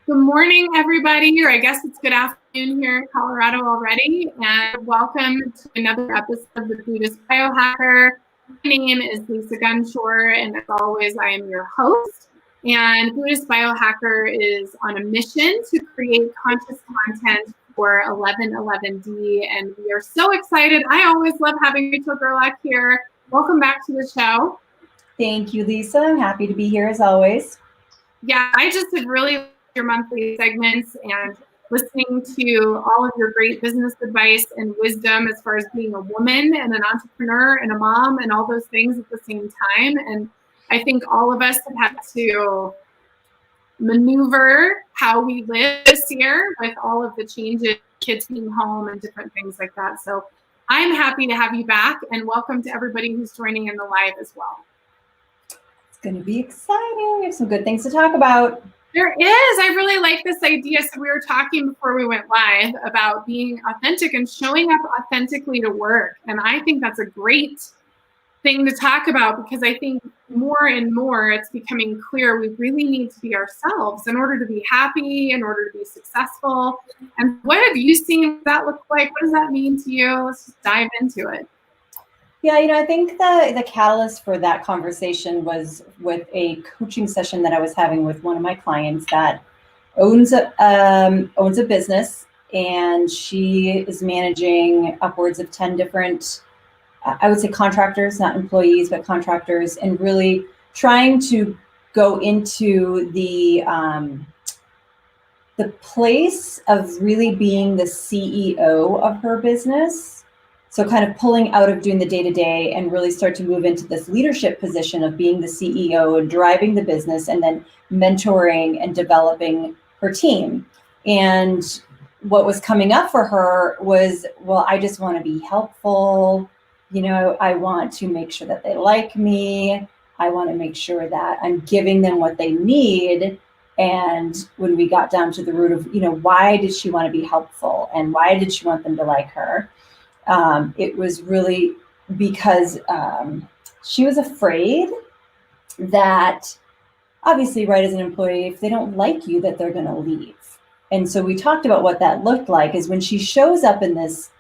Good morning, everybody, or I guess it's good afternoon here in Colorado already, and welcome to another episode of the Buddhist Biohacker. My name is Lisa Gunshore, and as always, I am your host. And Buddhist Biohacker is on a mission to create conscious content for 1111D, and we are so excited. I always love having Rachel Gerlach here. Welcome back to the show. Thank you, Lisa. I'm happy to be here as always. Yeah, I just have really your monthly segments and listening to all of your great business advice and wisdom as far as being a woman and an entrepreneur and a mom and all those things at the same time. And I think all of us have had to maneuver how we live this year with all of the changes, kids being home and different things like that. So I'm happy to have you back, and welcome to everybody who's joining in the live as well. It's going to be exciting. We have some good things to talk about. There is. I really like this idea. So we were talking before we went live about being authentic and showing up authentically to work. And I think that's a great thing to talk about, because I think more and more it's becoming clear we really need to be ourselves in order to be happy, in order to be successful. And what have you seen that look like? What does that mean to you? Let's just dive into it. Yeah, I think the catalyst for that conversation was with a coaching session that I was having with one of my clients that owns a business, and she is managing upwards of 10 different, I would say contractors, not employees, but contractors, and really trying to go into the place of really being the CEO of her business. So kind of pulling out of doing the day-to-day and really start to move into this leadership position of being the CEO and driving the business, and then mentoring and developing her team. And what was coming up for her was, well, I just want to be helpful. I want to make sure that they like me. I want to make sure that I'm giving them what they need. And when we got down to the root of, why did she want to be helpful and why did she want them to like her? It was really because she was afraid that, obviously, right, as an employee, if they don't like you, that they're going to leave. And so we talked about what that looked like is when she shows up in this,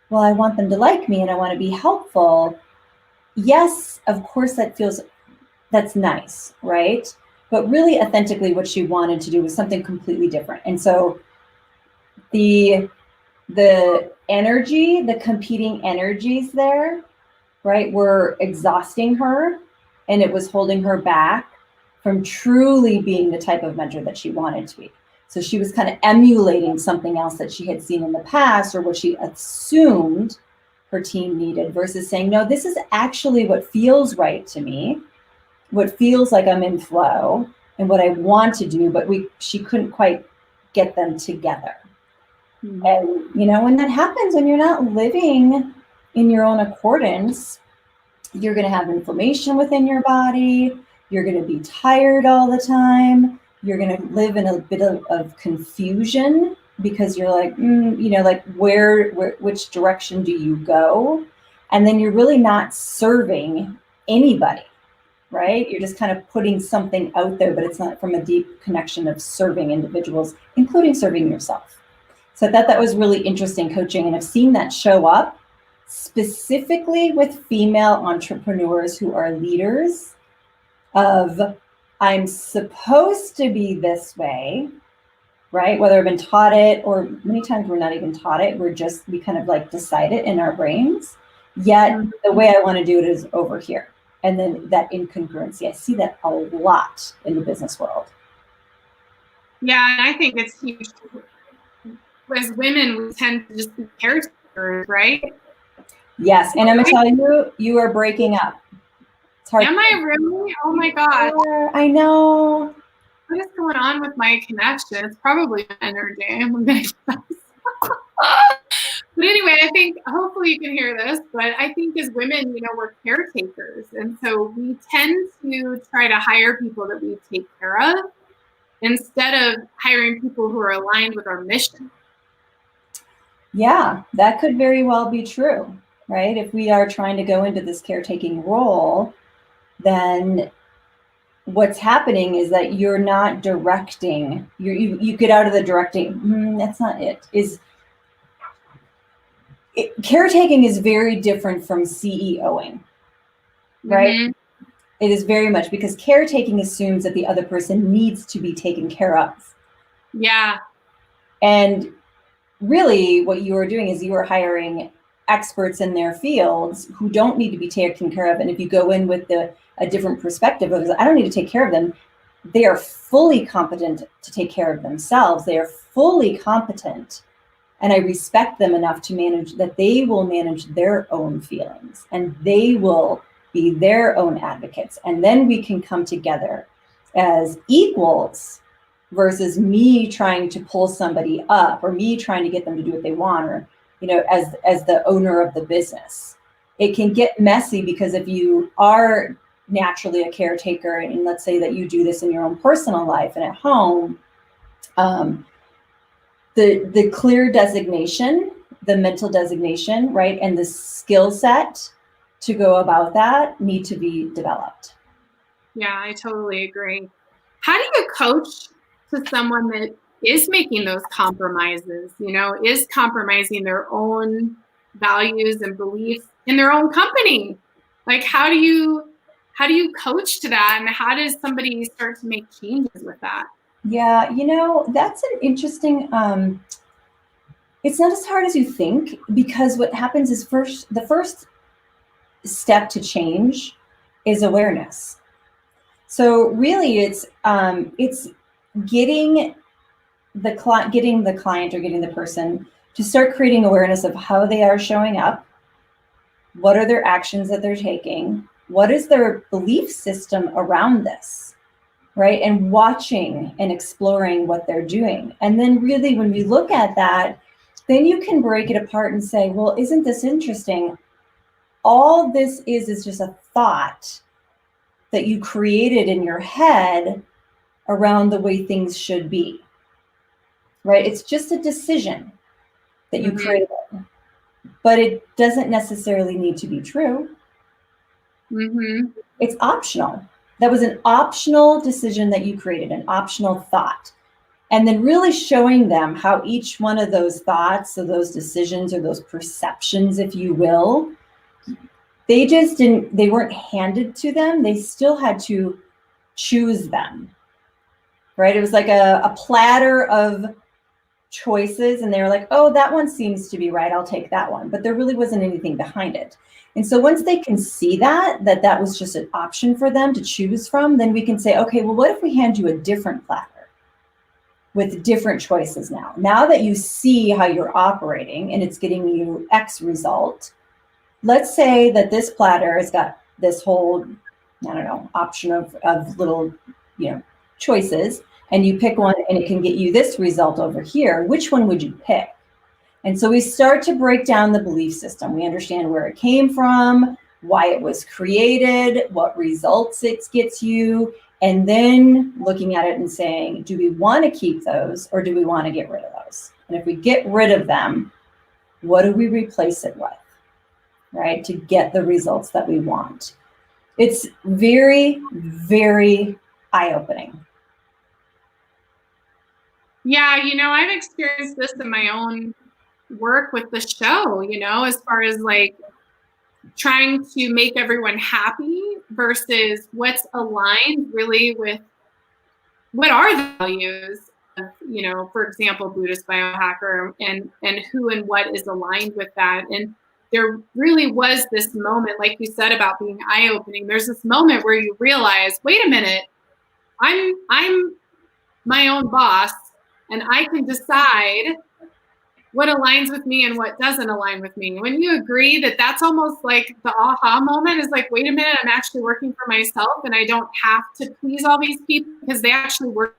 well, I want them to like me and I want to be helpful. Yes, of course, that's nice, right? But really authentically what she wanted to do was something completely different. And so the energy, the competing energies there, right, were exhausting her, and it was holding her back from truly being the type of mentor that she wanted to be. So she was kind of emulating something else that she had seen in the past, or what she assumed her team needed, versus saying, no, this is actually what feels right to me, what feels like I'm in flow, and what I want to do, but she couldn't quite get them together. And, when that happens, when you're not living in your own accordance, you're going to have inflammation within your body. You're going to be tired all the time. You're going to live in a bit of confusion, because you're like, which direction do you go? And then you're really not serving anybody, right? You're just kind of putting something out there, but it's not from a deep connection of serving individuals, including serving yourself. So I thought that was really interesting coaching, and I've seen that show up specifically with female entrepreneurs who are leaders of, I'm supposed to be this way, right? Whether I've been taught it, or many times we're not even taught it, we kind of like decide it in our brains, yet the way I want to do it is over here. And then that incongruency, I see that a lot in the business world. Yeah, and I think it's huge. As women, we tend to just be caretakers, right? Yes, and I'm gonna tell you, you are breaking up. It's hard. Am I really? Oh my God. I know. What is going on with my connection? It's probably energy. I'm gonna guess. But anyway, I think hopefully you can hear this, but I think as women, we're caretakers. And so we tend to try to hire people that we take care of instead of hiring people who are aligned with our mission. Yeah, that could very well be true, right? If we are trying to go into this caretaking role, then what's happening is that you're not directing. You get out of the directing. That's not it. Caretaking is very different from CEOing, right? Mm-hmm. It is very much, because caretaking assumes that the other person needs to be taken care of. Yeah. And really what you are doing is you are hiring experts in their fields who don't need to be taken care of. And if you go in with a different perspective of, I don't need to take care of them, they are fully competent to take care of themselves. They are fully competent. And I respect them enough to manage that they will manage their own feelings and they will be their own advocates. And then we can come together as equals versus me trying to pull somebody up or me trying to get them to do what they want, or, as the owner of the business. It can get messy because if you are naturally a caretaker, and let's say that you do this in your own personal life and at home, the clear designation, the mental designation, right, and the skill set to go about that need to be developed. Yeah, I totally agree. How do you coach to someone that is making those compromises, is compromising their own values and beliefs in their own company? Like, how do you coach to that, and how does somebody start to make changes with that? Yeah, that's an interesting, it's not as hard as you think, because what happens is the first step to change is awareness. So really it's getting the client or getting the person to start creating awareness of how they are showing up, what are their actions that they're taking, what is their belief system around this, right? And watching and exploring what they're doing. And then really when we look at that, then you can break it apart and say, well, isn't this interesting? All this is just a thought that you created in your head around the way things should be, right? It's just a decision that you created, but it doesn't necessarily need to be true. It's optional. That was an optional decision that you created, an optional thought. And then really showing them how each one of those thoughts or those decisions or those perceptions, if you will, they weren't handed to them. They still had to choose them, right? It was like a platter of choices, and they were like, oh, that one seems to be right, I'll take that one. But there really wasn't anything behind it. And so once they can see that was just an option for them to choose from, then we can say, okay, well, what if we hand you a different platter with different choices now? Now that you see how you're operating and it's getting you X result, let's say that this platter has got this whole, option of little, choices, and you pick one and it can get you this result over here. Which one would you pick? And so we start to break down the belief system. We understand where it came from, why it was created, what results it gets you, and then looking at it and saying, do we want to keep those or do we want to get rid of those? And if we get rid of them, what do we replace it with, right, to get the results that we want? It's very, very eye-opening. Yeah, I've experienced this in my own work with the show, as far as like trying to make everyone happy versus what's aligned really with what are the values of, for example, Buddhist Biohacker, and who and what is aligned with that. And there really was this moment, like you said, about being eye-opening. There's this moment where you realize, wait a minute, I'm my own boss, and I can decide what aligns with me and what doesn't align with me. When you agree that that's almost like the aha moment, is like, wait a minute, I'm actually working for myself and I don't have to please all these people because they actually work.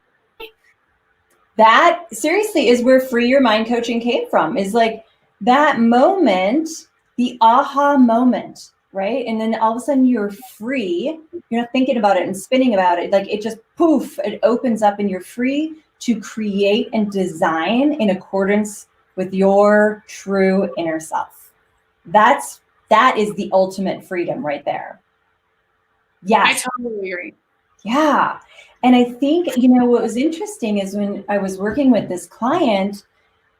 That seriously is where Free Your Mind coaching came from, is like that moment, the aha moment, right? And then all of a sudden you're free. You're not thinking about it and spinning about it. Like it just poof, it opens up and you're free to create and design in accordance with your true inner self. That is the ultimate freedom right there. Yes. I totally agree. Yeah. And I think, what was interesting is when I was working with this client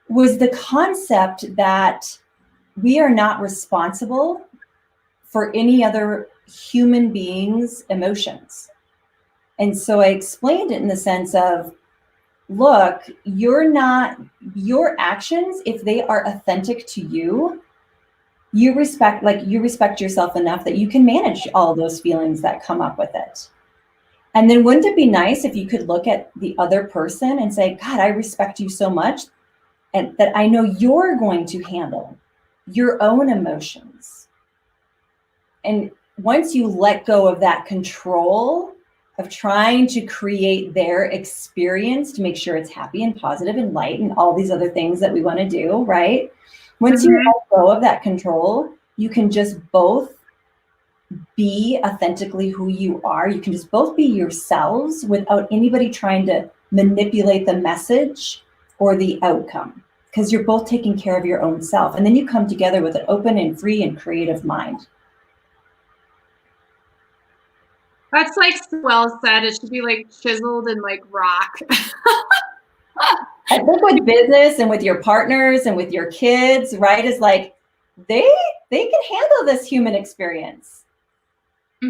was the concept that we are not responsible for any other human being's emotions. And so I explained it in the sense of, look, your actions, if they are authentic to you, you respect yourself enough that you can manage all those feelings that come up with it. And then wouldn't it be nice if you could look at the other person and say, God, I respect you so much, and that I know you're going to handle your own emotions. And once you let go of that control of trying to create their experience to make sure it's happy and positive and light and all these other things that we want to do, right? Once you let go of that control, you can just both be authentically who you are. You can just both be yourselves without anybody trying to manipulate the message or the outcome, because you're both taking care of your own self. And then you come together with an open and free and creative mind. That's like well said. It should be like chiseled in like rock. I think with business and with your partners and with your kids, right, is like they can handle this human experience.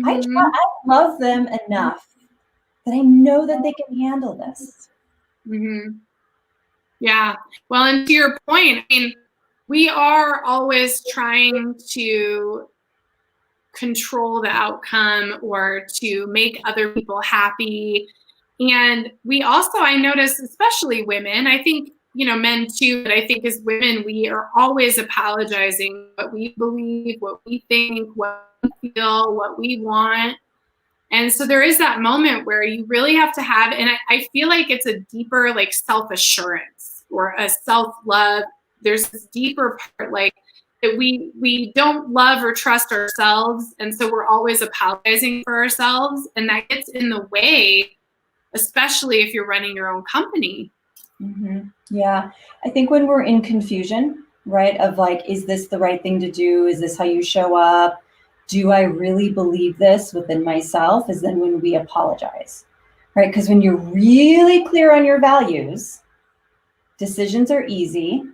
I love them enough that I know that they can handle this. Yeah. Well, and to your point, I mean, we are always trying to control the outcome or to make other people happy. And we also, I notice, especially women, I think, men too, but I think as women, we are always apologizing what we believe, what we think, what we feel, what we want. And so there is that moment where you really have to have, and I feel like it's a deeper like self-assurance or a self-love. There's this deeper part like that we don't love or trust ourselves. And so we're always apologizing for ourselves. And that gets in the way, especially if you're running your own company. Yeah. I think when we're in confusion, right, of like, is this the right thing to do? Is this how you show up? Do I really believe this within myself? Is then when we apologize, right? Because when you're really clear on your values, decisions are easy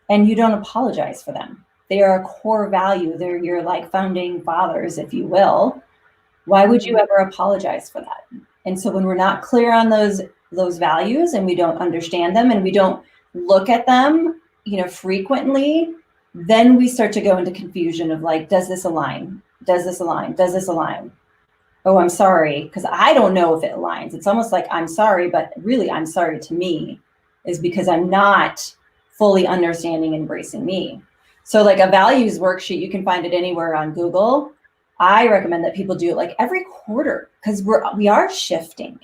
and you don't apologize for them. They are a core value. They're your like founding fathers, if you will. Why would you ever apologize for that? And so when we're not clear on those values and we don't understand them and we don't look at them, frequently, then we start to go into confusion of like, does this align? Does this align? Does this align? Oh, I'm sorry, because I don't know if it aligns. It's almost like I'm sorry, but really I'm sorry to me is because I'm not fully understanding and embracing me. So like a values worksheet, you can find it anywhere on Google. I recommend that people do it like every quarter because we are shifting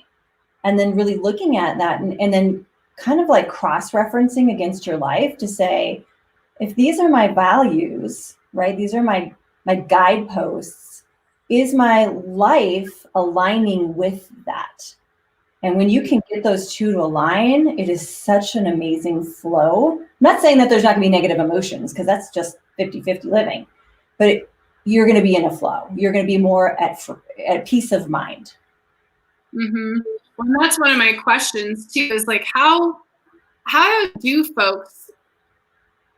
and then really looking at that and then kind of like cross-referencing against your life to say, if these are my values, right? These are my guideposts. Is my life aligning with that? And when you can get those two to align, it is such an amazing flow. I'm not saying that there's not gonna be negative emotions because that's just 50-50 living, but you're gonna be in a flow. You're gonna be more at peace of mind. Well, that's one of my questions too, is like, how do folks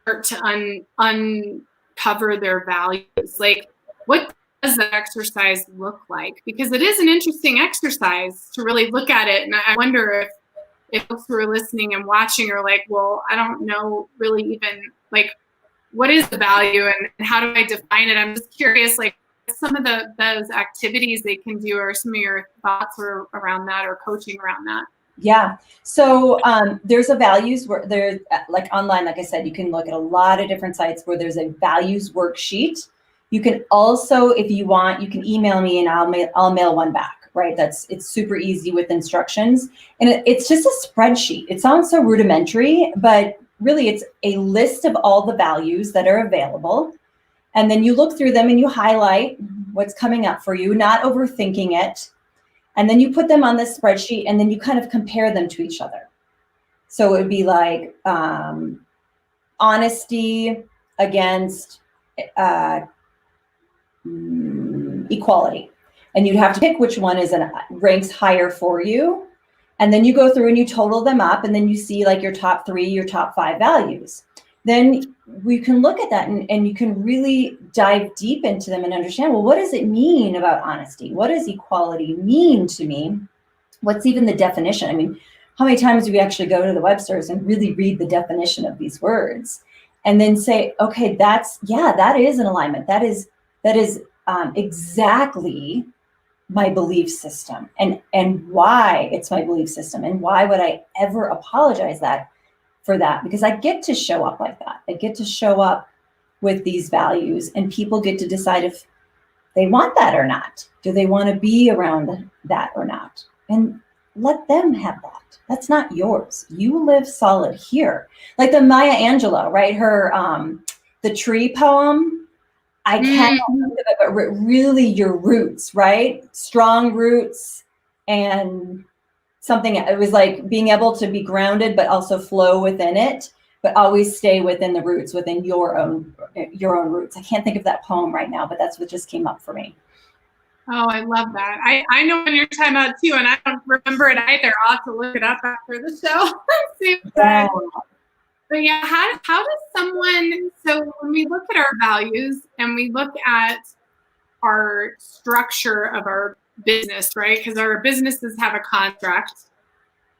start to uncover their values? Like, what does that exercise look like? Because it is an interesting exercise to really look at it. And I wonder if folks who are listening and watching are like, well, I don't know really even like, what is the value and how do I define it? I'm just curious, like some of those activities they can do or some of your thoughts around that or coaching around that. Yeah. So there's a values where there's like online, like I said, you can look at a lot of different sites where there's a values worksheet. You can also, if you want, you can email me and I'll mail one back, right? It's super easy with instructions. And it's just a spreadsheet. It sounds so rudimentary, but really it's a list of all the values that are available. And then you look through them and you highlight what's coming up for you, not overthinking it. And then you put them on this spreadsheet and then you kind of compare them to each other. So it would be like honesty against equality, and you'd have to pick which one ranks higher for you. And then you go through and you total them up, and then you see like your top 3, your top 5 values. Then we can look at that and you can really dive deep into them and understand, well, what does it mean about honesty? What does equality mean to me? What's even the definition? I mean, how many times do we actually go to the Webster's and really read the definition of these words and then say, okay, that is an alignment. That is exactly my belief system, and why it's my belief system, and why would I ever apologize for that? Because I get to show up like that. I get to show up with these values, and people get to decide if they want that or not. Do they want to be around that or not? And let them have that. That's not yours. You live solid here. Like the Maya Angelou, right? Her the tree poem. I can't think of it, but really your roots, right? Strong roots, and something, it was like being able to be grounded, but also flow within it, but always stay within the roots, within your own roots. I can't think of that poem right now, but that's what just came up for me. Oh, I love that. I know when you're talking about too, and I don't remember it either. I'll have to look it up after the show. See Yeah. But yeah, how does someone, so when we look at our values and we look at our structure of our business, right? Because our businesses have a construct.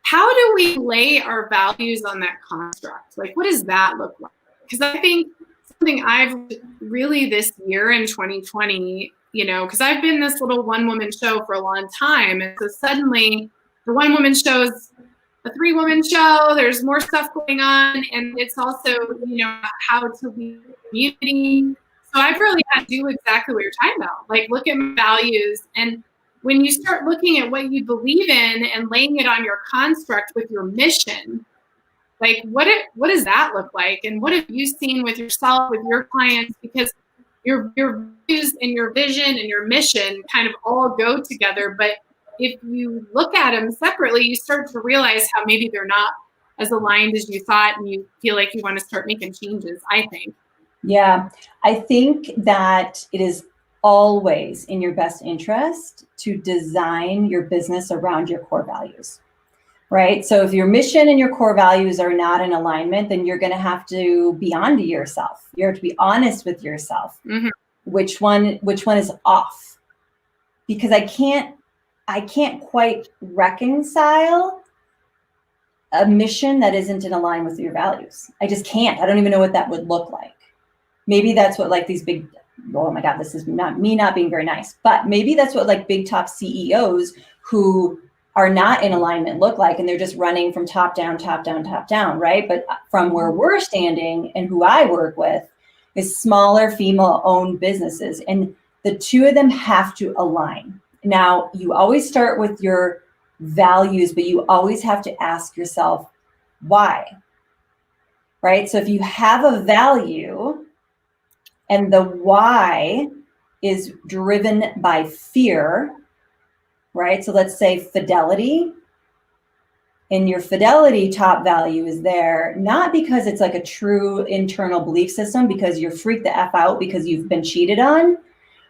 How do we lay our values on that construct? Like, what does that look like? Because I think something I've really this year in 2020, because I've been this little one-woman show for a long time. And so suddenly the one-woman show's a 3-woman show, there's more stuff going on, and it's also, how to lead community. So I've really had to do exactly what you're talking about, like look at my values. And when you start looking at what you believe in and laying it on your construct with your mission, like what does that look like? And what have you seen with yourself, with your clients? Because your views and your vision and your mission kind of all go together, but if you look at them separately, you start to realize how maybe they're not as aligned as you thought, and you feel like you want to start making changes, I think. Yeah, I think that it is always in your best interest to design your business around your core values, right? So if your mission and your core values are not in alignment, then you're going to have to be onto yourself. You have to be honest with yourself. Mm-hmm. Which one is off? Because I can't quite reconcile a mission that isn't in line with your values. I just can't. I don't even know what that would look like. Maybe that's what like these big, oh my God, this is not me not being very nice, but maybe that's what like big top CEOs who are not in alignment look like, and they're just running from top down, right? But from where we're standing and who I work with is smaller female-owned businesses, and the two of them have to align. Now, you always start with your values, but you always have to ask yourself, why? Right? So if you have a value and the why is driven by fear, right? So let's say fidelity, and your fidelity top value is there, not because it's like a true internal belief system, because you're freaked the F out because you've been cheated on,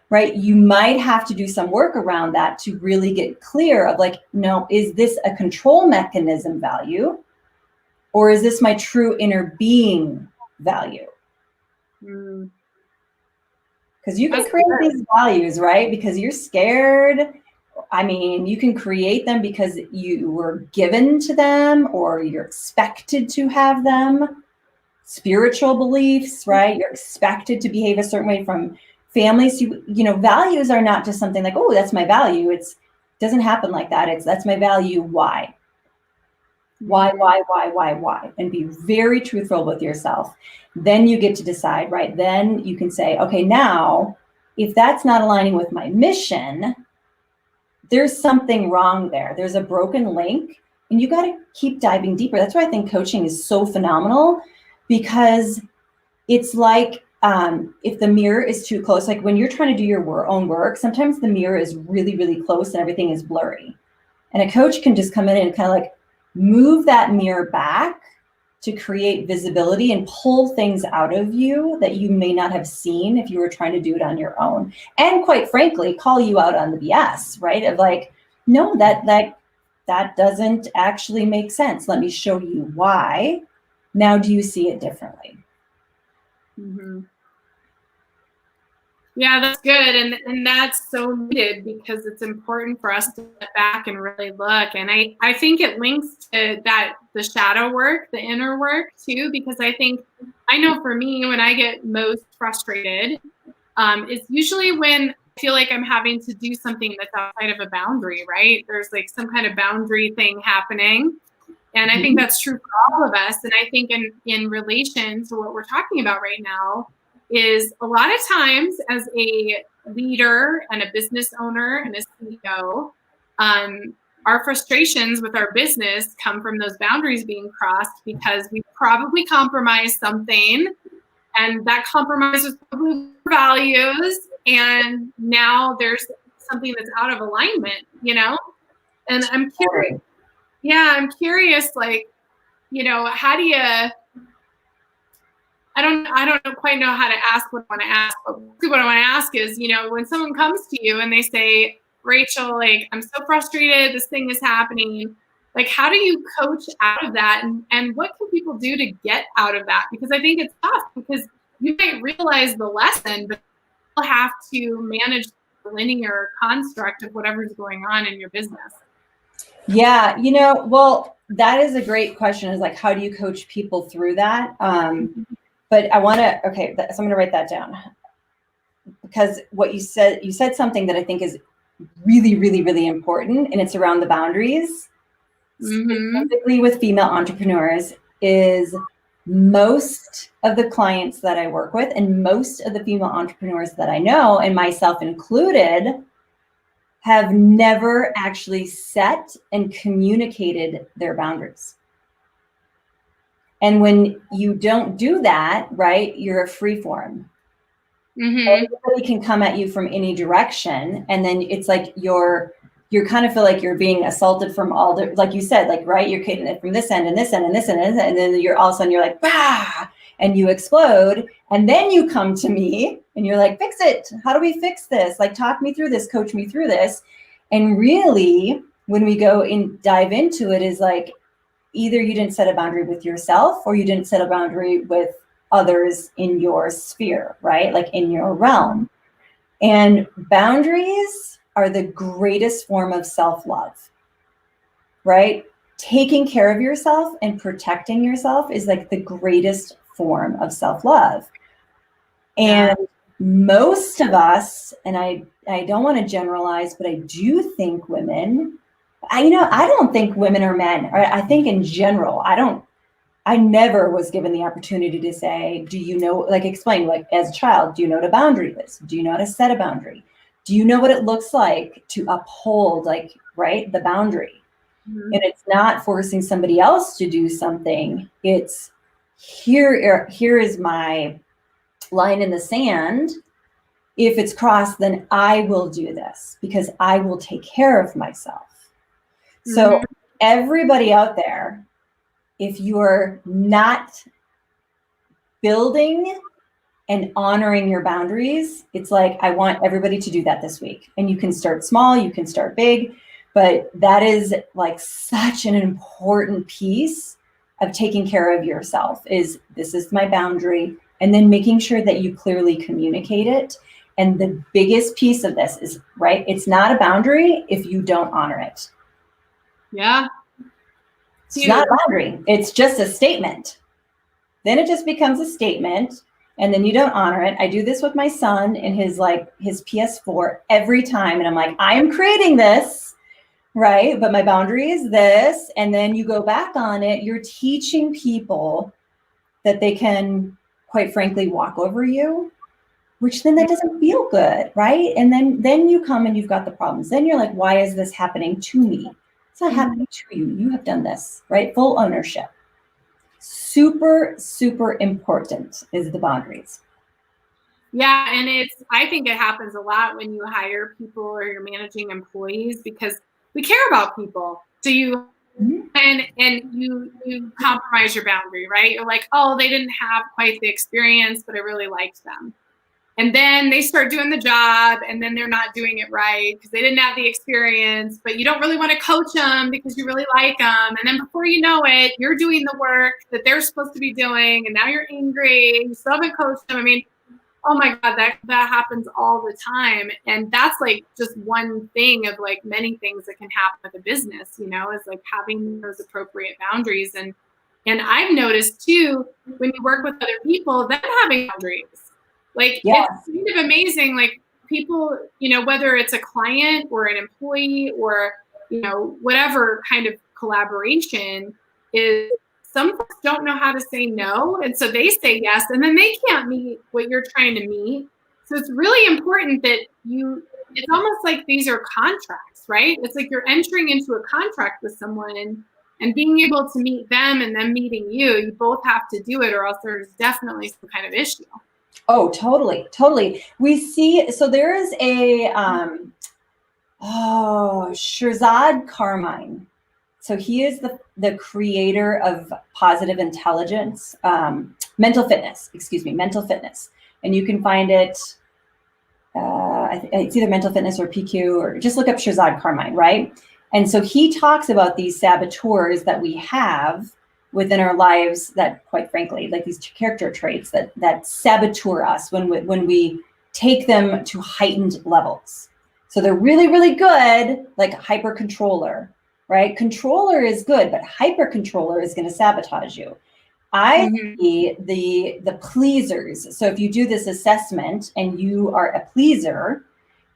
right? You might have to do some work around that to really get clear of like, no, is this a control mechanism value, or is this my true inner being value? Because you can create these values, right? Because you're scared. I mean, you can create them because you were given to them or you're expected to have them. Spiritual beliefs, right? You're expected to behave a certain way from families. Values are not just something like, oh, that's my value. It doesn't happen like that. That's my value. Why? Why? And be very truthful with yourself. Then you get to decide, right? Then you can say, okay, now, if that's not aligning with my mission, there's something wrong there. There's a broken link, and you got to keep diving deeper. That's why I think coaching is so phenomenal, because it's like, if the mirror is too close, like when you're trying to do your own work, sometimes the mirror is really, really close and everything is blurry. And a coach can just come in and kind of like move that mirror back to create visibility and pull things out of you that you may not have seen if you were trying to do it on your own. And quite frankly, call you out on the BS, right? Of like, no, that doesn't actually make sense. Let me show you why. Now, do you see it differently? Mm-hmm. Yeah, that's good. And that's so needed because it's important for us to step back and really look. And I think it links to the shadow work, the inner work too, because I know for me, when I get most frustrated, it's usually when I feel like I'm having to do something that's outside of a boundary, right? There's like some kind of boundary thing happening. And I think that's true for all of us. And I think in relation to what we're talking about right now is a lot of times as a leader and a business owner and a CEO, our frustrations with our business come from those boundaries being crossed because we probably compromised something, and that compromise was probably values, and now there's something that's out of alignment, you know? And I'm curious. Yeah, I'm curious, like, you know, how do you, I don't quite know how to ask what I want to ask, but what I want to ask is, you know, when someone comes to you and they say, Rachel, like, I'm so frustrated, this thing is happening, like, how do you coach out of that? And what can people do to get out of that? Because I think it's tough because you might realize the lesson, but you'll have to manage the linear construct of whatever's going on in your business. Yeah, you know, well, that is a great question, is like, how do you coach people through that? But I want to, okay, so I'm going to write that down, because what you said something that I think is really, really, really important, and it's around the boundaries, specifically with female entrepreneurs, is most of the clients that I work with and most of the female entrepreneurs that I know, and myself included, have never actually set and communicated their boundaries. And when you don't do that, right, you're a free form. Everybody can come at you from any direction. And then it's like you're kind of feel like you're being assaulted from all the, like you said, like, right, you're getting it from this end and this end and this end, and then you're all of a sudden you're like, bah, and you explode. And then you come to me and you're like, fix it. How do we fix this? Like, talk me through this, coach me through this. And really, when we go and dive into it, is like, either you didn't set a boundary with yourself or you didn't set a boundary with others in your sphere, right? Like in your realm. And boundaries are the greatest form of self-love, right? Taking care of yourself and protecting yourself is like the greatest form of self-love. And most of us, and I don't want to generalize, but I do think women, I don't think women are men. Or I think in general, I never was given the opportunity to say, do you know, like, explain, like, as a child, do you know what a boundary is? Do you know how to set a boundary? Do you know what it looks like to uphold, like, right, the boundary? And it's not forcing somebody else to do something. It's here is my line in the sand. If it's crossed, then I will do this because I will take care of myself. So everybody out there, if you're not building and honoring your boundaries, it's like, I want everybody to do that this week. And you can start small, you can start big, but that is like such an important piece of taking care of yourself. Is this is my boundary, and then making sure that you clearly communicate it. And the biggest piece of this is, right, it's not a boundary if you don't honor it. Yeah. It's not a boundary. It's just a statement. Then it just becomes a statement, and then you don't honor it. I do this with my son and his PS4 every time. And I'm like, I am creating this, right? But my boundary is this. And then you go back on it. You're teaching people that they can, quite frankly, walk over you, which then that doesn't feel good, right? And then you come and you've got the problems. Then you're like, why is this happening to me? It's not happening to you. You have done this, right? Full ownership. Super, super important is the boundaries. Yeah, and I think it happens a lot when you hire people or you're managing employees, because we care about people. So you in and you compromise your boundary, right? You're like, oh, they didn't have quite the experience, but I really liked them. And then they start doing the job, and then they're not doing it right because they didn't have the experience, but you don't really want to coach them because you really like them. And then before you know it, you're doing the work that they're supposed to be doing, and now you're angry, and you still haven't coached them. I mean, oh my God, that happens all the time. And that's like just one thing of like many things that can happen with a business, you know, is like having those appropriate boundaries. And I've noticed too, when you work with other people, them having boundaries. Like, yes. It's kind of amazing. Like people, you know, whether it's a client or an employee or, you know, whatever kind of collaboration is, some folks don't know how to say no. And so they say yes, and then they can't meet what you're trying to meet. So it's really important that it's almost like these are contracts, right? It's like you're entering into a contract with someone and being able to meet them and them meeting you both have to do it, or else there's definitely some kind of issue. Oh, totally, totally. We see, so there is a, Shirzad Carmine. So he is the creator of positive intelligence, mental fitness. And you can find it, it's either mental fitness or PQ, or just look up Shirzad Carmine, right? And so he talks about these saboteurs that we have within our lives that, quite frankly, like these character traits that saboteur us when we take them to heightened levels. So they're really, really good, like hyper controller, right? Controller is good, but hyper controller is going to sabotage you. I see the pleasers. So if you do this assessment and you are a pleaser,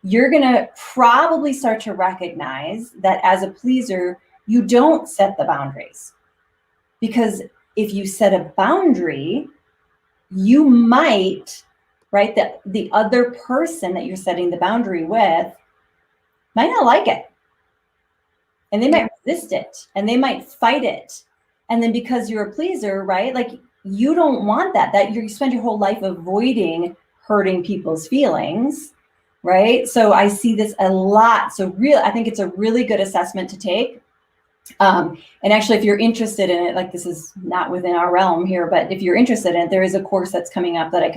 you're going to probably start to recognize that as a pleaser, you don't set the boundaries. Because if you set a boundary, you might, right, the other person that you're setting the boundary with might not like it. And they might resist it, and they might fight it. And then because you're a pleaser, right, like you don't want that you spend your whole life avoiding hurting people's feelings, right? So I see this a lot. So I think it's a really good assessment to take. And actually, if you're interested in it, like this is not within our realm here, but if you're interested in it, there is a course that's coming up that I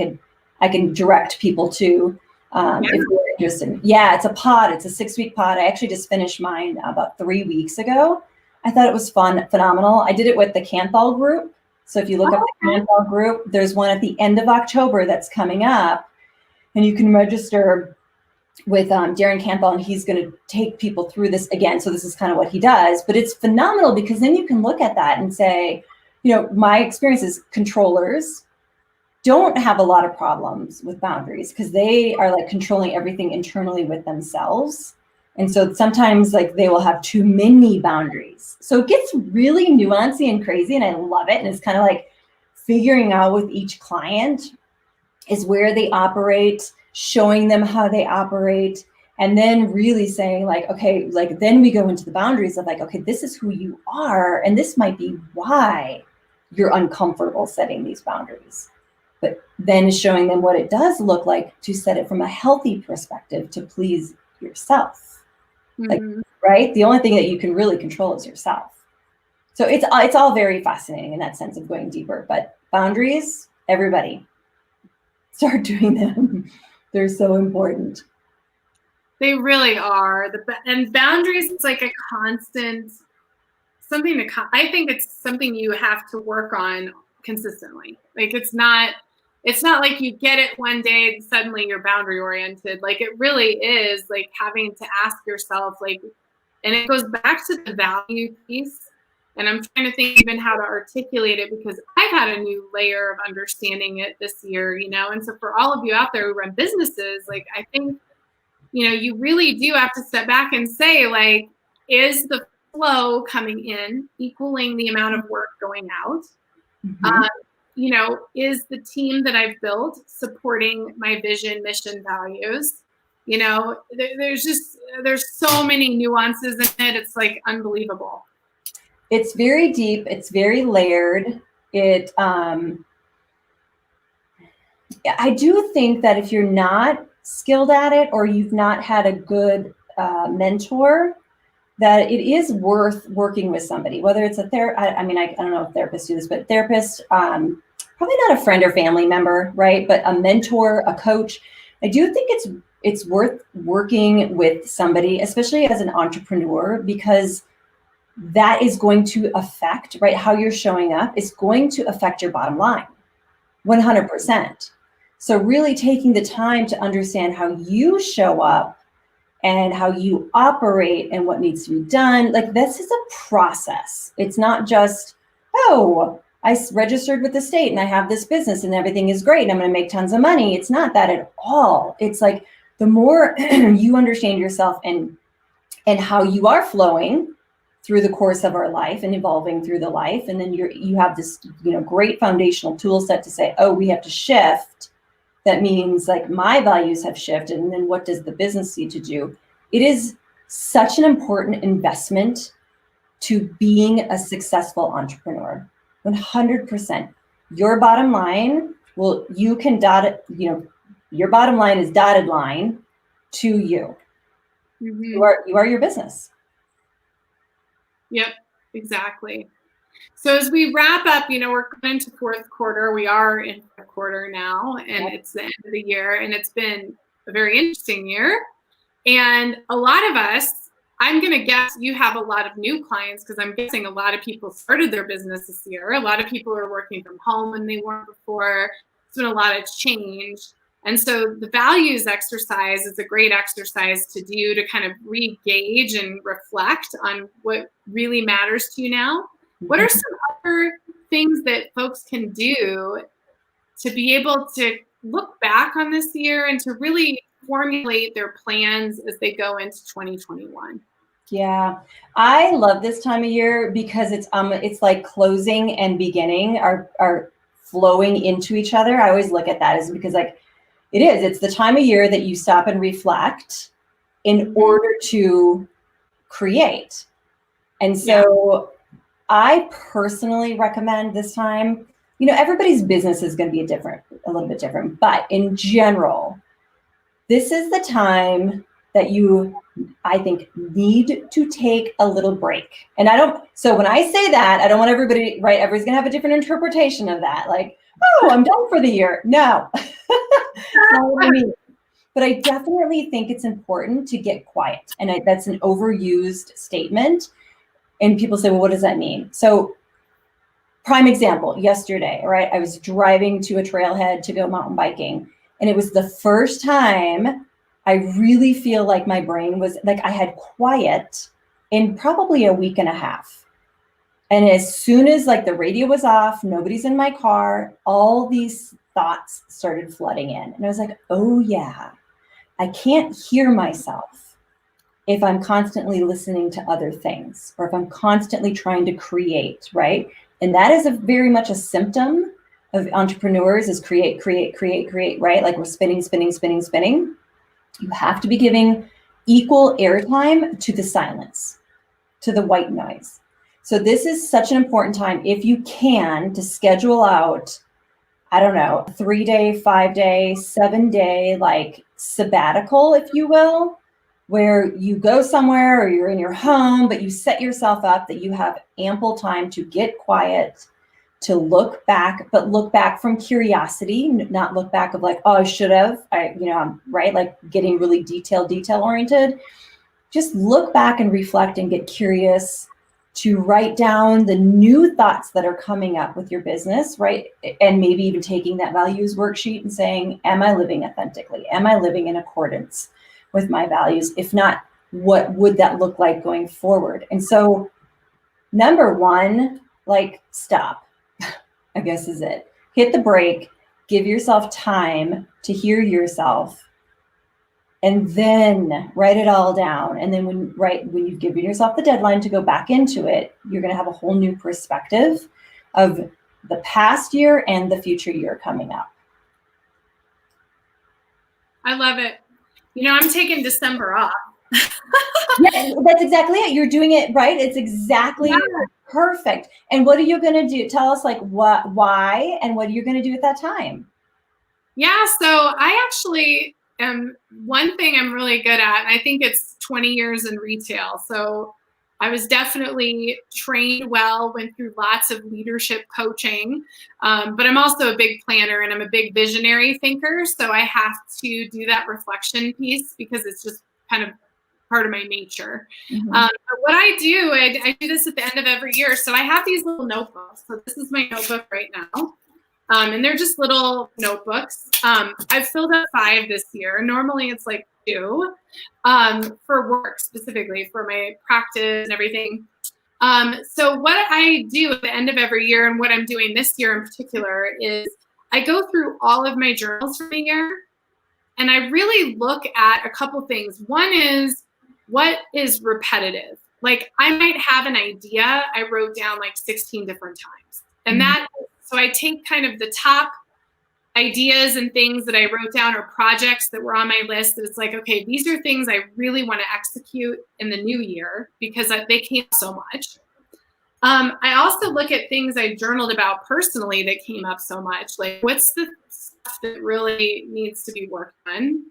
can direct people to, if you're interested. Yeah, it's a pod. It's a 6-week pod. I actually just finished mine about 3 weeks ago. I thought it was phenomenal. I did it with the Canthal group. So if you look up the Canthal group, there's one at the end of October that's coming up, and you can register with Darren Campbell, and he's going to take people through this again. So this is kind of what he does, but it's phenomenal because then you can look at that and say, you know, my experience is controllers don't have a lot of problems with boundaries because they are like controlling everything internally with themselves. And so sometimes like they will have too many boundaries. So it gets really nuancy and crazy, and I love it. And it's kind of like figuring out with each client is where they operate, showing them how they operate, and then really saying like, okay, like then we go into the boundaries of like, okay, this is who you are, and this might be why you're uncomfortable setting these boundaries. But then showing them what it does look like to set it from a healthy perspective to please yourself. Like, right? The only thing that you can really control is yourself. So it's all very fascinating in that sense of going deeper. But boundaries, everybody, start doing them. They're so important. They really are. And boundaries is like a constant, I think it's something you have to work on consistently. Like it's not like you get it one day and suddenly you're boundary oriented. Like it really is like having to ask yourself, like, and it goes back to the value piece. And I'm trying to think even how to articulate it because I've had a new layer of understanding it this year, you know? And so for all of you out there who run businesses, like, I think, you know, you really do have to step back and say, like, is the flow coming in equaling the amount of work going out? You know, is the team that I've built supporting my vision, mission, values? You know, there's so many nuances in it. It's like unbelievable. It's very deep. It's very layered. I do think that if you're not skilled at it or you've not had a good mentor, that it is worth working with somebody, whether it's a therapist. I mean, I don't know if therapists do this, but therapist, probably not a friend or family member, right? But a mentor, a coach. I do think it's worth working with somebody, especially as an entrepreneur, because that is going to affect, right? How you're showing up is going to affect your bottom line, 100%. So really taking the time to understand how you show up and how you operate and what needs to be done. Like, this is a process. It's not just, oh, I registered with the state and I have this business and everything is great and I'm going to make tons of money. It's not that at all. It's like, the more you understand yourself and how you are flowing through the course of our life and evolving through the life, and then you have this, great foundational tool set to say, oh, we have to shift. That means, like, my values have shifted, and then what does the business need to do? It is such an important investment to being a successful entrepreneur. 100%. Your bottom line, well, you can dot it, your bottom line is dotted line to you. Mm-hmm. You are your business. Yep, exactly. So as we wrap up, we're going into fourth quarter. We are in fourth quarter now, and It's the end of the year, and it's been a very interesting year. And a lot of us, I'm going to guess you have a lot of new clients, because I'm guessing a lot of people started their business this year. A lot of people are working from home when they weren't before. There's been a lot of change. And so the values exercise is a great exercise to do to kind of re-gauge and reflect on what really matters to you now. What are some other things that folks can do to be able to look back on this year and to really formulate their plans as they go into 2021? Yeah, I love this time of year because it's like closing and beginning are flowing into each other. I always look at that as because, like, it's the time of year that you stop and reflect in order to create. And so I personally recommend this time, everybody's business is going to be a little bit different, but in general, this is the time that you, I think, need to take a little break. And so when I say that, I don't want everybody, right? Everybody's going to have a different interpretation of that. Like, oh, I'm done for the year. No, not what I mean. But I definitely think it's important to get quiet. And that's an overused statement. And people say, well, what does that mean? So prime example, yesterday, right? I was driving to a trailhead to go mountain biking. And it was the first time I really feel like my brain was like, I had quiet in probably a week and a half. And as soon as, like, the radio was off, nobody's in my car, all these thoughts started flooding in. And I was like, oh yeah, I can't hear myself if I'm constantly listening to other things, or if I'm constantly trying to create, right? And that is very much a symptom of entrepreneurs, is create, right? Like, we're spinning. You have to be giving equal airtime to the silence, to the white noise. So this is such an important time, if you can, to schedule out, I don't know, 3-day, 5-day, 7-day, like, sabbatical, if you will, where you go somewhere or you're in your home, but you set yourself up that you have ample time to get quiet, to look back, but look back from curiosity, not look back of like, oh, I should have, I'm right, like getting really detail oriented. Just look back and reflect and get curious, to write down the new thoughts that are coming up with your business, right? And maybe even taking that values worksheet and saying, am I living authentically? Am I living in accordance with my values? If not, what would that look like going forward? And so, number one, like, stop, I guess is it. Hit the brake, give yourself time to hear yourself, and then write it all down. And then when you've given yourself the deadline to go back into it, you're going to have a whole new perspective of the past year and the future year coming up. I love it. I'm taking December off. Yeah, that's exactly it. You're doing it right. It's exactly perfect. And what are you going to do? Tell us, like, why, and what are you going to do at that time? Yeah, so I actually one thing I'm really good at, and I think it's 20 years in retail. So I was definitely trained well, went through lots of leadership coaching, but I'm also a big planner and I'm a big visionary thinker. So I have to do that reflection piece because it's just kind of part of my nature. Mm-hmm. But what I do, I do this at the end of every year. So I have these little notebooks. So this is my notebook right now. And they're just little notebooks. I've filled up 5 this year. Normally it's like 2 for work, specifically for my practice and everything. So what I do at the end of every year, and what I'm doing this year in particular, is I go through all of my journals for the year, and I really look at a couple things. One is, what is repetitive? Like, I might have an idea I wrote down like 16 different times. And so I take kind of the top ideas and things that I wrote down, or projects that were on my list, that it's like, okay, these are things I really want to execute in the new year because they came up so much. I also look at things I journaled about personally that came up so much. Like, what's the stuff that really needs to be worked on?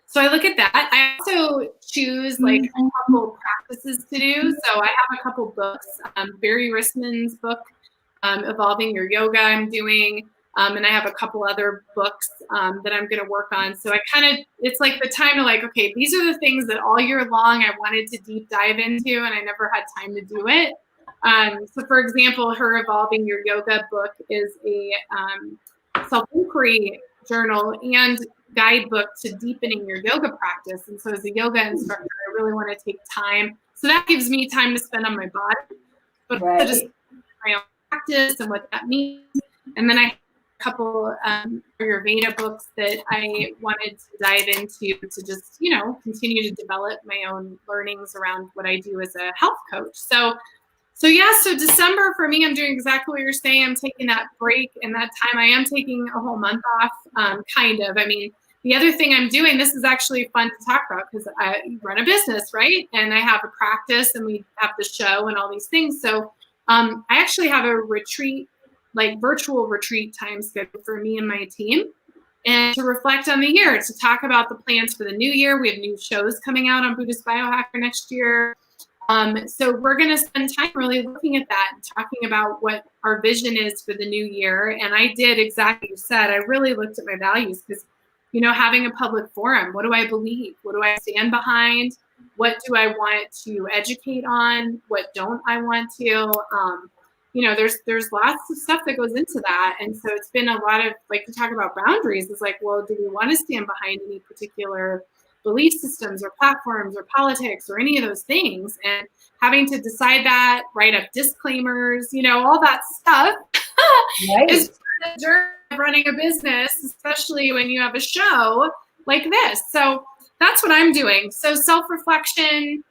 So I look at that. I also choose like a couple practices to do. So I have a couple books, Barry Rissman's book, Evolving Your Yoga, I'm doing. And I have a couple other books that I'm going to work on. So it's like the time to like, okay, these are the things that all year long I wanted to deep dive into and I never had time to do it. So for example, her Evolving Your Yoga book is a self-inquiry journal and guidebook to deepening your yoga practice. And so as a yoga instructor, I really want to take time. So that gives me time to spend on my body, but also just my own practice and what that means. And then I have a couple Ayurveda books that I wanted to dive into to just, continue to develop my own learnings around what I do as a health coach. So December for me, I'm doing exactly what you're saying. I'm taking that break, and that time I am taking a whole month off, kind of. I mean, the other thing I'm doing, this is actually fun to talk about because I run a business, right? And I have a practice and we have the show and all these things. So I actually have a retreat, like virtual retreat time scheduled for me and my team, and to reflect on the year, to talk about the plans for the new year. We have new shows coming out on Buddhist Biohacker next year. So we're going to spend time really looking at that and talking about what our vision is for the new year. And I did exactly what you said. I really looked at my values because, having a public forum, what do I believe? What do I stand behind? What do I want to educate on? What don't I want to? There's lots of stuff that goes into that. And so it's been a lot of, like, to talk about boundaries. It's like, well, do we want to stand behind any particular belief systems or platforms or politics or any of those things? And having to decide that, write up disclaimers, all that stuff is part of the journey of running a business, especially when you have a show like this. So that's what I'm doing. So self-reflection,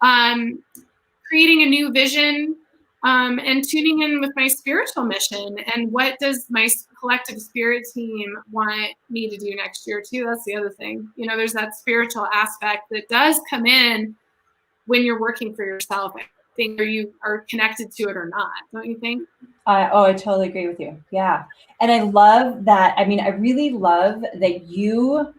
creating a new vision, and tuning in with my spiritual mission, and what does my collective spirit team want me to do next year too. That's the other thing. There's that spiritual aspect that does come in when you're working for yourself. I think whether you are connected to it or not, don't you think? I totally agree with you. Yeah. And I love that. I mean, I really love that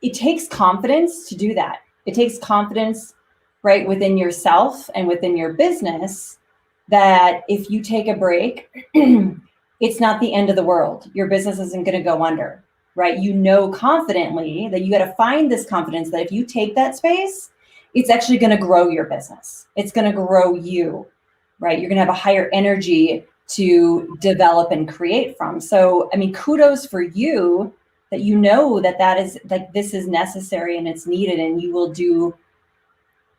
it takes confidence to do that. It takes confidence right within yourself and within your business, that if you take a break, it's not the end of the world. Your business isn't going to go under, right? Confidently that you got to find this confidence that if you take that space, it's actually going to grow your business. It's going to grow you, right? You're going to have a higher energy to develop and create from. So, I mean, kudos for you that that is like, this is necessary and it's needed, and you will do,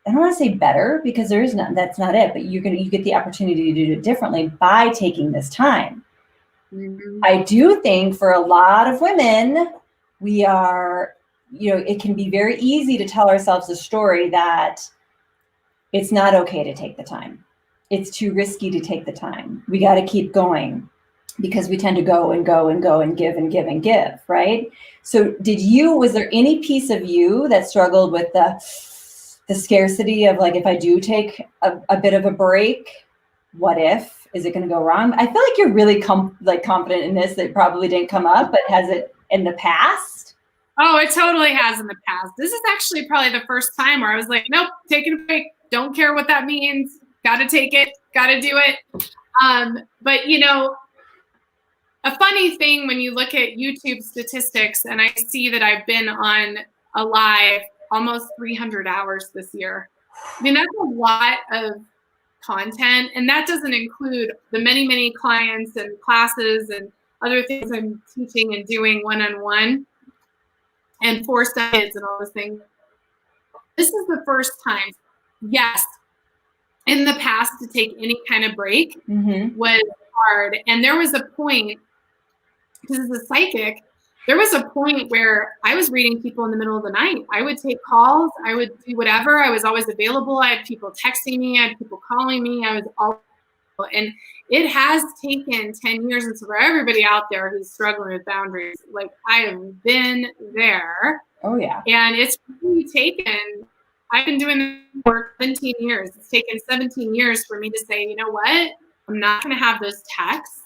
I don't want to say better because that's not it, but you get the opportunity to do it differently by taking this time. Mm-hmm. I do think for a lot of women, we are, it can be very easy to tell ourselves a story that it's not okay to take the time. It's too risky to take the time. We got to keep going because we tend to go and go and go and give and give and give, right? So was there any piece of you that struggled with the scarcity of, like, if I do take a bit of a break, what if? Is it going to go wrong? I feel like you're really confident in this. That probably didn't come up, but has it in the past? Oh, it totally has in the past. This is actually probably the first time where I was like, nope, taking a break. Don't care what that means. Got to take it. Got to do it. But a funny thing when you look at YouTube statistics, and I see that I've been on a live almost 300 hours this year. I mean, that's a lot of content, and that doesn't include the many, many clients and classes and other things I'm teaching and doing one-on-one and for kids and all those things. This is the first time, yes, in the past to take any kind of break was hard. And there was a point, because as a psychic, there was a point where I was reading people in the middle of the night. I would take calls. I would do whatever. I was always available. I had people texting me. I had people calling me. I was all, and it has taken 10 years. And so for everybody out there who's struggling with boundaries, like I have been there. Oh, yeah. And it's really taken, I've been doing this for 17 years. It's taken 17 years for me to say, you know what? I'm not going to have those texts.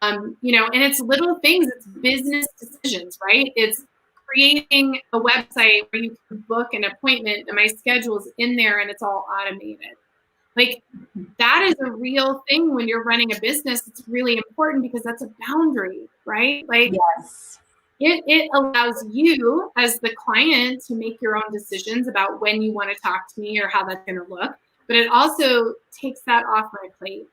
And it's little things. It's business decisions, right? It's creating a website where you can book an appointment and my schedule's in there and it's all automated. Like that is a real thing when you're running a business. It's really important because that's a boundary, right? Like yes. It allows you as the client to make your own decisions about when you want to talk to me or how that's going to look. But it also takes that off my plate.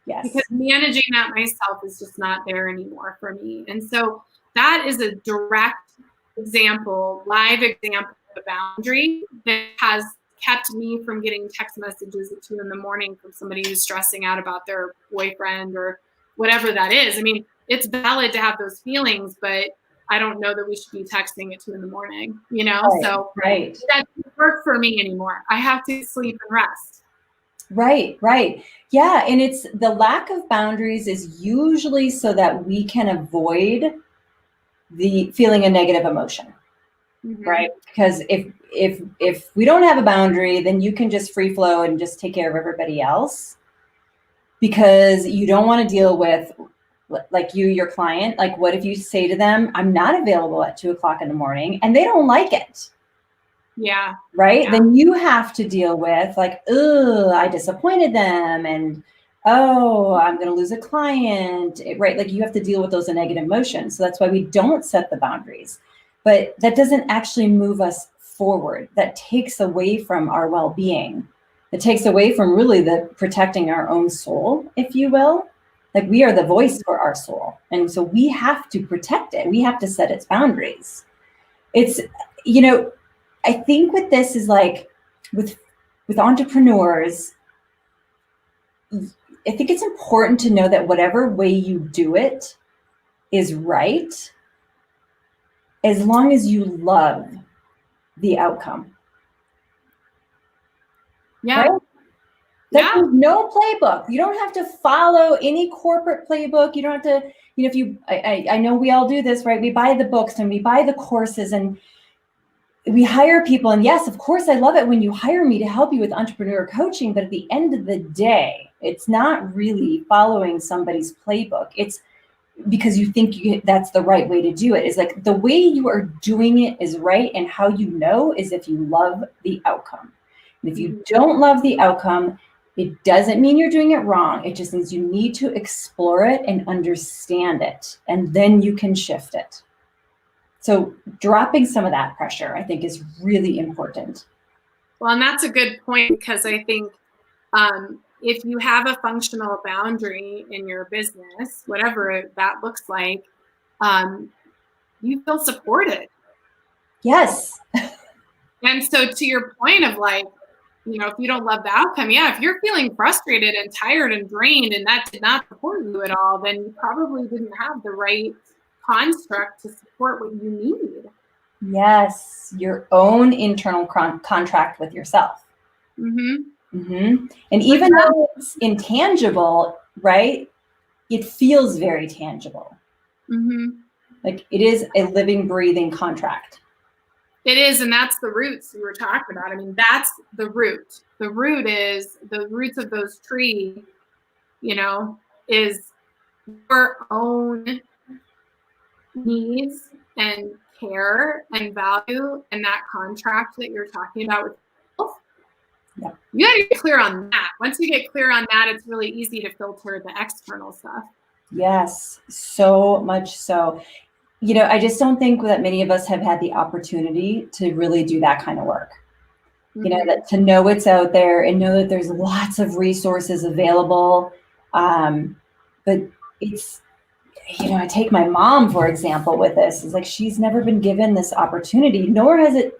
Yes. Because managing that myself is just not there anymore for me. And so that is a direct example, live example of a boundary that has kept me from getting text messages at 2 a.m. from somebody who's stressing out about their boyfriend or whatever that is. I mean, it's valid to have those feelings, but I don't know that we should be texting at 2 a.m, Right, So right. That doesn't work for me anymore. I have to sleep and rest. Right. Yeah. And it's the lack of boundaries is usually so that we can avoid the feeling a negative emotion, right? Because if we don't have a boundary, then you can just free flow and just take care of everybody else because you don't want to deal with like your client. Like what if you say to them, I'm not available at 2 o'clock in the morning and they don't like it. Yeah. Right. Yeah. Then you have to deal with like, oh, I disappointed them. And, oh, I'm going to lose a client. Right. Like you have to deal with those negative emotions. So that's why we don't set the boundaries. But that doesn't actually move us forward. That takes away from our well-being. It takes away from really the protecting our own soul, if you will. Like we are the voice for our soul. And so we have to protect it. We have to set its boundaries. It's, I think with this is like with entrepreneurs, I think it's important to know that whatever way you do it is right as long as you love the outcome. Yeah. Right? There's no playbook. You don't have to follow any corporate playbook. You don't have to, I know we all do this, right? We buy the books and we buy the courses and we hire people. And yes, of course, I love it when you hire me to help you with entrepreneur coaching. But at the end of the day, it's not really following somebody's playbook. It's because you think that's the right way to do it. It's like the way you are doing it is right. And how you know is if you love the outcome. And if you don't love the outcome, it doesn't mean you're doing it wrong. It just means you need to explore it and understand it. And then you can shift it. So dropping some of that pressure, I think, is really important. Well, and that's a good point because I think if you have a functional boundary in your business, whatever that looks like, you feel supported. Yes. And so to your point of like, if you don't love the outcome, if you're feeling frustrated and tired and drained and that did not support you at all, then you probably didn't have the right construct to support what you need. Yes, your own internal contract with yourself. And even though it's intangible, right, it feels very tangible. Like it is a living, breathing contract. It is, and that's the roots we were talking about. I mean, that's the root. The root is the roots of those trees, is your own needs and care and value in that contract that you're talking about with yourself, Yeah. you got to get clear on that. Once you get clear on that, it's really easy to filter the external stuff. Yes, so much so. You know, I just don't think that many of us have had the opportunity to really do that kind of work. Mm-hmm. You know, that to know it's out there and know that there's lots of resources available. But it's, you know, I take my mom, for example, with this. It's like she's never been given this opportunity, nor has it.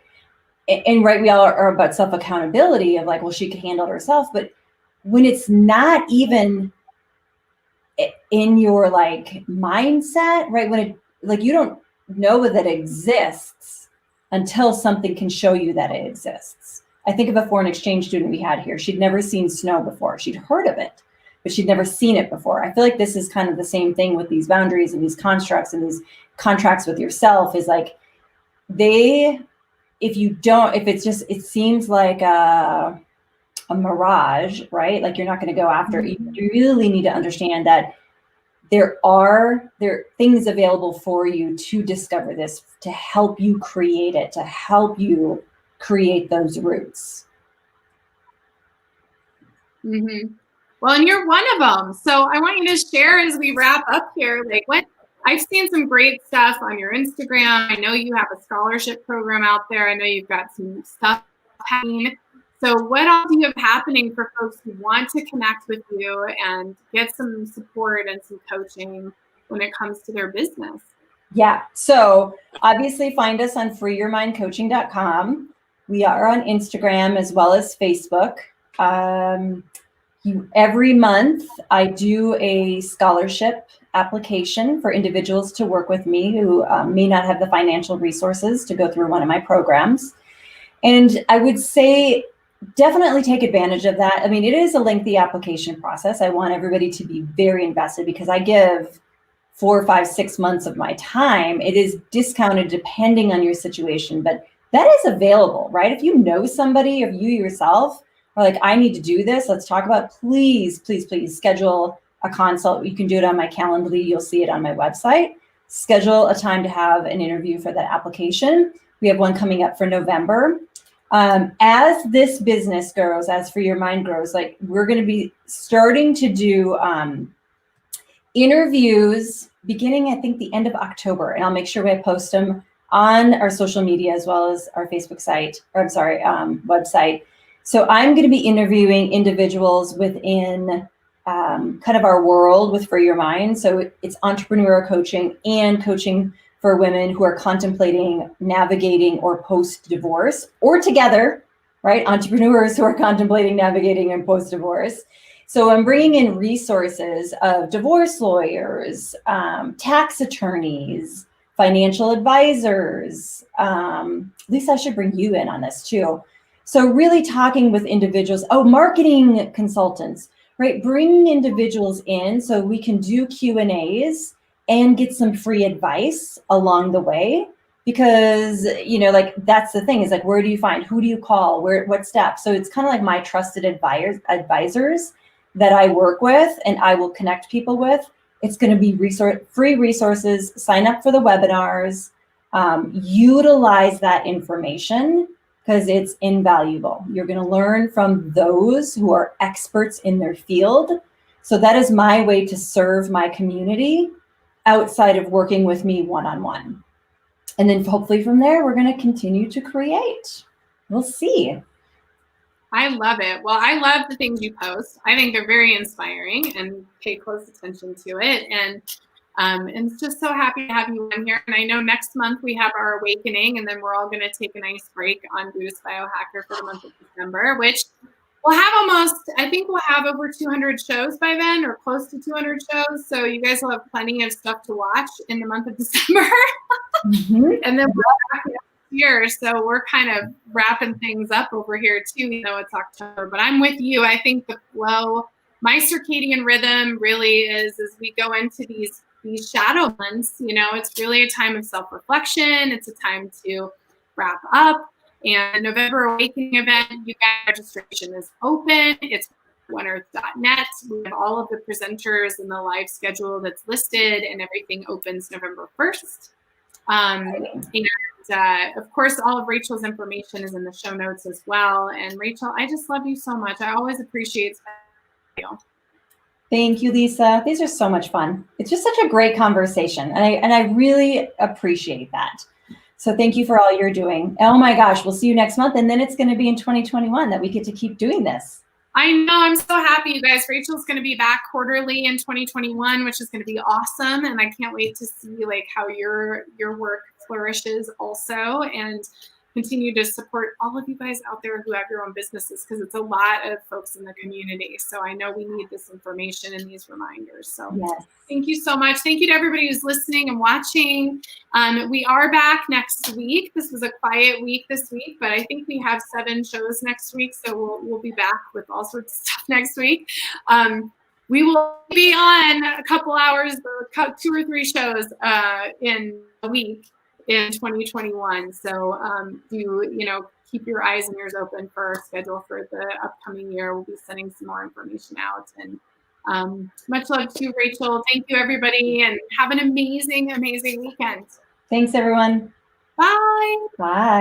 And right, we all are about self-accountability of like, well, she could handle it herself. But when it's not even in your like mindset, right? When it, like, you don't know that it exists until something can show you that it exists. I think of a foreign exchange student we had here. She'd never seen snow before. She'd heard of it, but she'd never seen it before. I feel like this is kind of the same thing with these boundaries and these constructs and these contracts with yourself, is like if it's just, it seems like a mirage, right? Like you're not going to go after it. You really need to understand that there are things available for you to discover this, to help you create it, to help you create those roots. Mm-hmm. Well, and you're one of them. So I want you to share as we wrap up here, like what I've seen some great stuff on your Instagram. I know you have a scholarship program out there. I know you've got some stuff happening. So what else do you have happening for folks who want to connect with you and get some support and some coaching when it comes to their business? Yeah. So obviously find us on freeyourmindcoaching.com. We are on Instagram as well as Facebook. Every month I do a scholarship application for individuals to work with me who may not have the financial resources to go through one of my programs. And I would say definitely take advantage of that. I mean, it is a lengthy application process. I want everybody to be very invested because I give 4, 5, 6 months of my time. It is discounted depending on your situation, but that is available, right? If you know somebody, or you yourself are like, I need to do this, let's talk about it. Please, please, please schedule a consult. You can do it on my Calendly. You'll see it on my website. Schedule a time to have an interview for that application. We have one coming up for November. As this business grows, as For Your Mind grows, like we're going to be starting to do interviews beginning, I think, the end of October, and I'll make sure we post them on our social media as well as our Facebook site, or website. So I'm going to be interviewing individuals within kind of our world with For Your Mind. So it's entrepreneurial coaching and coaching for women who are contemplating navigating or post-divorce, or together, right? Entrepreneurs who are contemplating navigating and post-divorce. So I'm bringing in resources of divorce lawyers, tax attorneys, financial advisors. Lisa, I should bring you in on this too. So really talking with individuals, marketing consultants, right? Bringing individuals in so we can do Q&As and get some free advice along the way. Because, you know, like that's the thing, is like, where do you find, who do you call, what steps? So it's kind of like my trusted advisors that I work with and I will connect people with. It's going to be free resources. Sign up for the webinars, utilize that information because it's invaluable. You're going to learn from those who are experts in their field. So that is my way to serve my community outside of working with me one-on-one. And then hopefully from there, we're going to continue to create. We'll see. I love it. Well, I love the things you post. I think they're very inspiring and pay close attention to it. And just so happy to have you on here. And I know next month we have our awakening, and then we're all going to take a nice break on Buddhist Biohacker for the month of December, which we'll have we'll have over 200 shows by then, or close to 200 shows. So you guys will have plenty of stuff to watch in the month of December. Mm-hmm. And then we're back next year. So we're kind of wrapping things up over here too, even though it's October. But I'm with you. I think the flow, my circadian rhythm really is, as we go into these shadow months, you know, it's really a time of self-reflection. It's a time to wrap up. And November Awakening event, you guys, registration is open. It's oneearth.net. We have all of the presenters and the live schedule that's listed, and everything opens November 1st. And of course, all of Rachel's information is in the show notes as well. And Rachel, I just love you so much. I always appreciate you. Thank you, Lisa. These are so much fun. It's just such a great conversation. And I really appreciate that. So thank you for all you're doing. Oh my gosh, we'll see you next month. And then it's going to be in 2021 that we get to keep doing this. I know, I'm so happy, you guys. Rachel's going to be back quarterly in 2021, which is going to be awesome. And I can't wait to see like how your work flourishes also, and continue to support all of you guys out there who have your own businesses, because it's a lot of folks in the community. So I know we need this information and these reminders. So yes. Thank you so much. Thank you to everybody who's listening and watching. We are back next week. This was a quiet week this week, but I think we have 7 shows next week. So we'll be back with all sorts of stuff next week. We will be on a couple hours, 2 or 3 shows in a week in 2021. So do keep your eyes and ears open for our schedule for the upcoming year. We'll be sending some more information out. And much love to you, Rachel. Thank you, everybody, and have an amazing, amazing weekend. Thanks, everyone. Bye. Bye.